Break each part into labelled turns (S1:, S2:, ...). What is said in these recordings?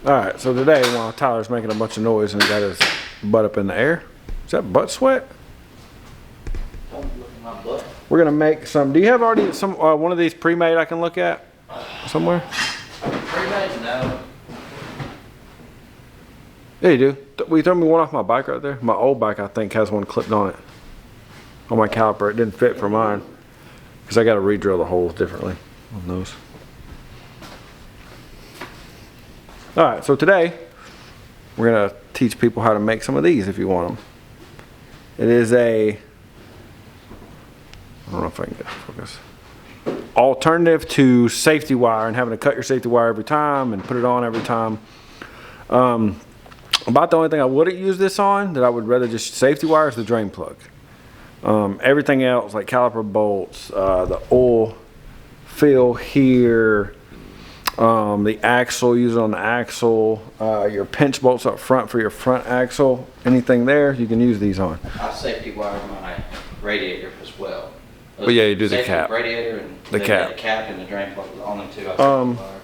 S1: Alright, so today while Tyler's making a bunch of noise and he got his butt up in the air. Is that butt sweat?
S2: Don't look at my butt.
S1: We're gonna make some. Do you have already some one of these pre-made I can look at somewhere?
S2: Pre-made? No.
S1: Yeah, you do. Will you throw me one off my bike right there? My old bike, I think, has one clipped on it. On my caliper. It didn't fit for mine. Because I got to re-drill the holes differently on those. Alright, so today, we're going to teach people how to make some of these if you want them. It is a, I don't know if I can get focus. Alternative to safety wire and having to cut your safety wire every time and put it on every time. About the only thing I wouldn't use this on, that I would rather just safety wire, is the drain plug. Everything else, like caliper bolts, the oil fill here, the axle, use it on the axle, your pinch bolts up front for your front axle, anything there, you can use these on.
S2: I safety wired my radiator as well.
S1: But yeah, you do the
S2: Safety
S1: cap.
S2: Radiator and
S1: The cap.
S2: The cap and the drain plug on them too. I safety wire.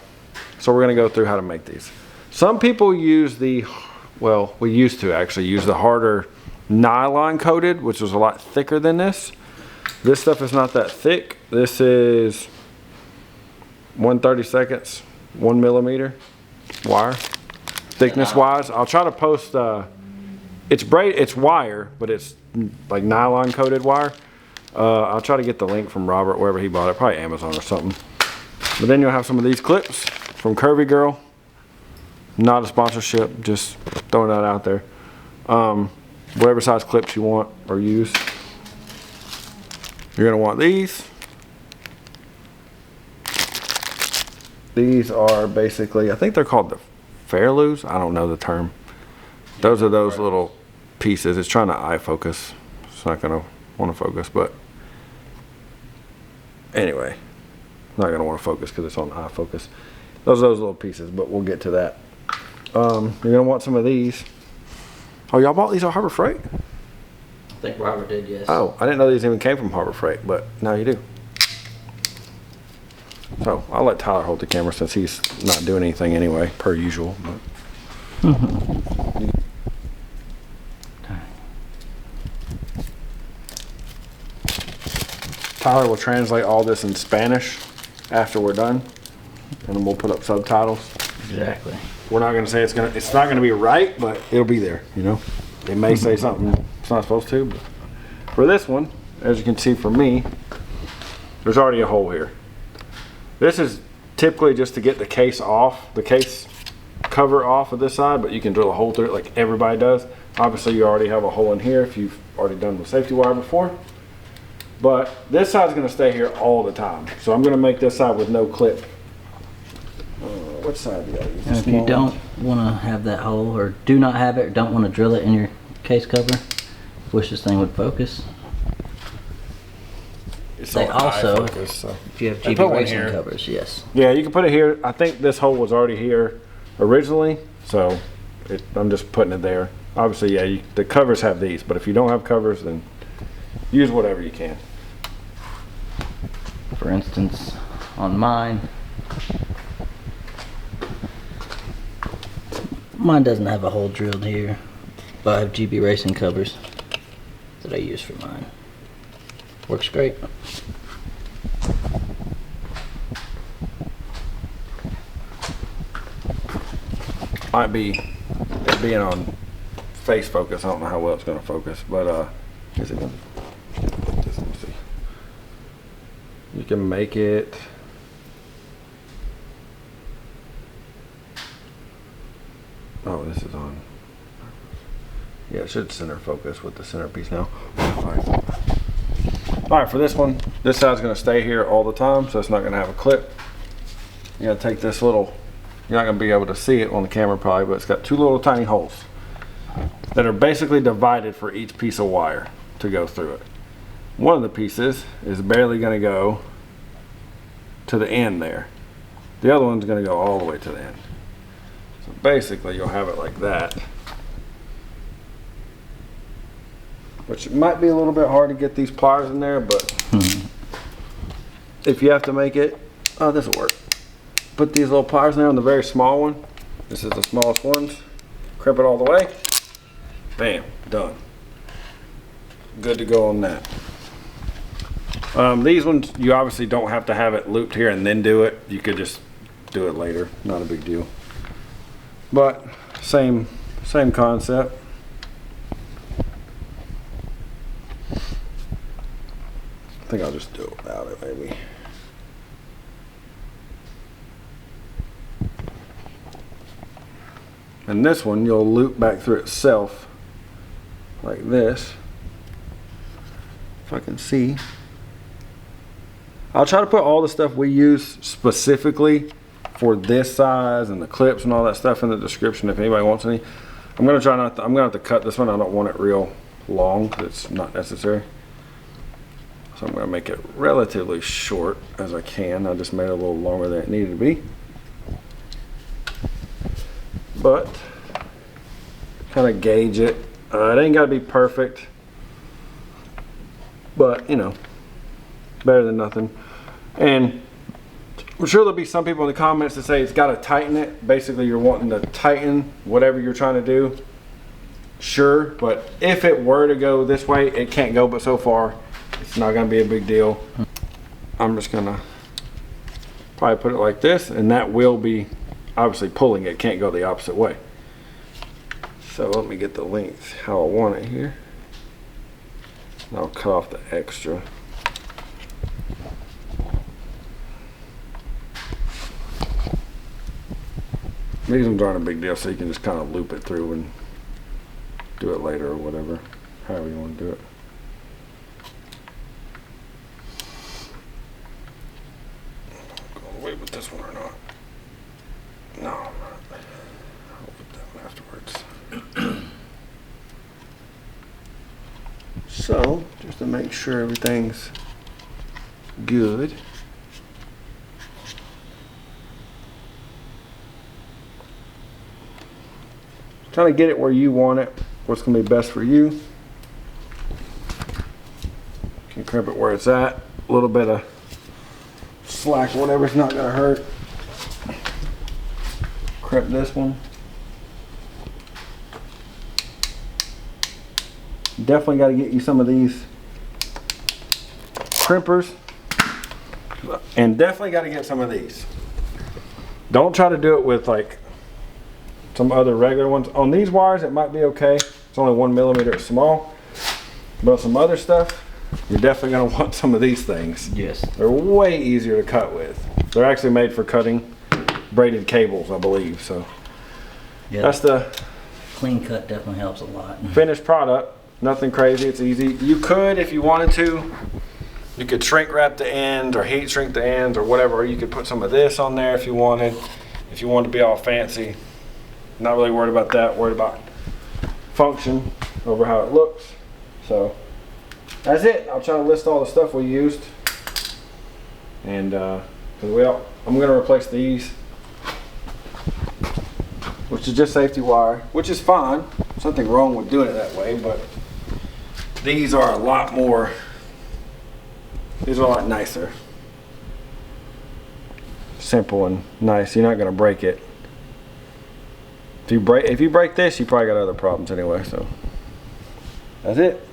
S1: So we're going to go through how to make these. Some people use the, well, we used to actually use the harder nylon coated, which was a lot thicker than this. This stuff is not that thick. This is 1/32, 1 millimeter wire, thickness wise. I'll try to post, it's wire, but it's like nylon coated wire. I'll try to get the link from Robert, wherever he bought it, probably Amazon or something. But then you'll have some of these clips from Curvy Girl. Not a sponsorship, just throwing that out there. Whatever size clips you want or use. You're gonna want these. These are basically, I think they're called the Fairloos. I don't know the term. Those are those little pieces. It's trying to eye focus. It's not gonna want to focus, but anyway, not gonna want to focus because it's on eye focus. Those are those little pieces, but we'll get to that. You're gonna want some of these. Oh, y'all bought these at Harbor Freight?
S2: I think Robert did, yes.
S1: Oh, I didn't know these even came from Harbor Freight, but now you do. So I'll let Tyler hold the camera since he's not doing anything anyway, per usual. But. Tyler will translate all this in Spanish after we're done, and then we'll put up subtitles.
S2: Exactly.
S1: We're not gonna say it's not gonna be right, but it'll be there, you know. It may say something it's not supposed to, but for this one, as you can see for me, there's already a hole here. This is typically just to get the case off, the case cover off of this side, but you can drill a hole through it like everybody does. Obviously you already have a hole in here if you've already done with safety wire before. But this side's gonna stay here all the time. So I'm gonna make this side with no clip. What side do I use?
S2: And if you don't want to have that hole, or do not have it, or don't want to drill it in your case cover, wish this thing would focus.
S1: It's
S2: They
S1: on
S2: also,
S1: focus, so.
S2: if you have
S1: They
S2: GB
S1: put one
S2: racing
S1: here.
S2: covers, yes.
S1: Yeah, you can put it here. I think this hole was already here originally, so I'm just putting it there. Obviously, yeah, the covers have these, but if you don't have covers, then use whatever you can.
S2: For instance, on mine doesn't have a hole drilled here, but I have GB racing covers that I use for mine. Works great.
S1: Might be it being on face focus. I don't know how well it's going to focus, but is it going to? Let me see. You can make it. Oh, this is on. Yeah, it should center focus with the centerpiece now. All right, for this one, this side's going to stay here all the time, so it's not going to have a clip. You got to take this little. You're not going to be able to see it on the camera probably, but it's got two little tiny holes that are basically divided for each piece of wire to go through it. One of the pieces is barely going to go to the end there. The other one's going to go all the way to the end. So basically you'll have it like that, which might be a little bit hard to get these pliers in there, but if you have to make it, oh, this will work. Put these little pliers in there on the very small one, This is the smallest ones. Crimp it all the way. Bam, done. Good to go on that. These ones, you obviously don't have to have it looped here and then do it. You could just do it later, not a big deal. But same concept. I think I'll just do it without it maybe. And this one you'll loop back through itself like this. If I can see. I'll try to put all the stuff we use specifically for this size and the clips and all that stuff in the description if anybody wants any. I'm gonna try not to, I'm gonna have to cut this one. I don't want it real long because it's not necessary. So I'm gonna make it relatively short as I can. I just made it a little longer than it needed to be. But kind of gauge it. It ain't gotta be perfect, but you know, better than nothing. And I'm sure there'll be some people in the comments that say it's got to tighten it. Basically, you're wanting to tighten whatever you're trying to do. Sure, but if it were to go this way, it can't go but so far. It's not going to be a big deal. I'm just going to probably put it like this, and that will be obviously pulling it. Can't go the opposite way. So let me get the length how I want it here. And I'll cut off the extra. These ones aren't a big deal, so you can just kind of loop it through and do it later or whatever, however you want to do it. Go away with this one or not? No, I'm not. I'll put that one afterwards. So, just to make sure everything's good. Trying to get it where you want it, what's going to be best for you. You can crimp it where it's at. A little bit of slack, whatever's not going to hurt. Crimp this one. Definitely got to get you some of these crimpers. And definitely got to get some of these. Don't try to do it with like some other regular ones. On these wires it might be okay. It's only 1 millimeter small. But some other stuff, you're definitely going to want some of these things.
S2: Yes.
S1: They're way easier to cut with. They're actually made for cutting braided cables, I believe. So
S2: Yeah.
S1: that's the
S2: Clean cut definitely helps a lot.
S1: finished product. Nothing crazy, it's easy. You could, if you wanted to, you could shrink wrap the ends or heat shrink the ends or whatever. Or you could put some of this on there if you wanted. If you wanted to be all fancy. Not really worried about that, worried about function over how it looks. So that's it. I'll try to list all the stuff we used. And I'm gonna replace these, which is just safety wire, which is fine. There's nothing wrong with doing it that way, but these are a lot more, these are a lot nicer. Simple and nice. You're not gonna break it. If you break this, you probably got other problems anyway. So that's it.